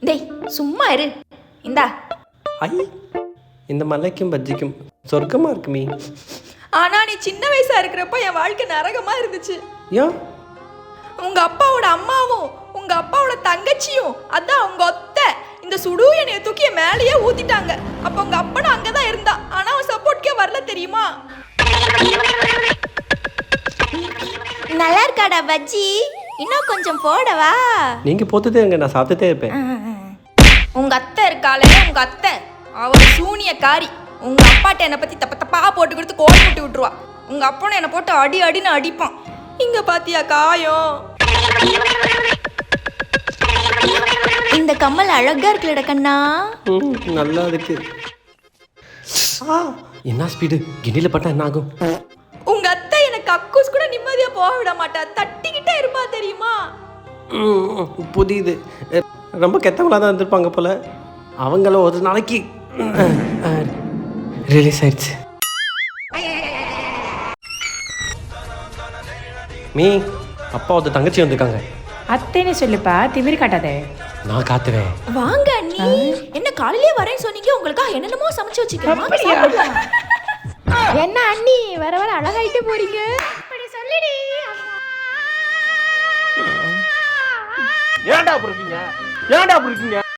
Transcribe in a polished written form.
டேய் சும்மா இரு. இந்தா. ஐ, இந்த மலைக்கும் பஜ்ஜிக்கும் சொர்க்கமா இருக்குமே. ஆனா நீ சின்ன வயசா இருக்கிறப்ப என் வாழ்க்கை நரகமா இருந்துச்சு. ஏன்? உங்க அப்பாவோட அம்மாவும் உங்க அப்பாவோட தங்கச்சியும் அதான் உங்க அத்தை இந்த சுடு எண்ணெயை தூக்கி என் மேலேயே ஊத்திட்டாங்க. அப்ப உங்க அப்பனும் அங்கதான் இருந்தா. ஆனா அவன் சப்போர்ட்கே வரல தெரியுமா? நல்லா இருக்காடா பஜ்ஜி, இன்னும் கொஞ்சம் போடவா? நீங்க போத்ததே அங்க நான் சாப்பிட்டுட்டே இருப்பேன். உங்க அத்தை இருக்காளே, உங்க அத்தை அவ சூனியக்காரி. உங்க அப்பாட்ட என்னை பத்தி தப்பா தப்பா போட்டு கொடுத்து கோல் போட்டு விட்டுருவா. உங்க அப்பனும் என்னை போட்டு அடி அடின்னு அடிப்பான். இங்க பாத்தியா காயம்? இந்த கம்மல் அழகா இருக்குல்லடா கண்ணா. நல்லா இருக்கு. என்ன ஸ்பீடு, கிண்டில பட்டா என்ன ஆகும்? உங்க அத்தை எனக்கு அக்கூஸ் கூட நிம்மதியா போக விட மாட்டா. தட்டிக்கிட்டே இருப்பா தெரியுமா? புரியுது. ரொம்ப கெட்டவங்களா தான் இருந்திருப்பாங்க போல. அவங்கள ஒரு நாளைக்கு ரிலீஸ் ஆயிடுச்சு. மீ, அப்பாவோட தங்கச்சி வந்திருக்காங்க. அத்தைன்னு சொல்லுப்பா, திமிரு காட்டாதே. நான் காத்துவேன். வாங்க அண்ணி. என்ன காலையிலே வரேன்னு சொன்னீங்க, உங்களுக்காக என்னென்னமோ சமைச்சு வச்சுக்கிறேன். என்ன அண்ணி வர வர அழகாயிட்டே போறீங்க? இப்படி சொல்லிடி. ஏன்டா புரிக்கீங்க? ஏன்டா புரிக்கீங்க?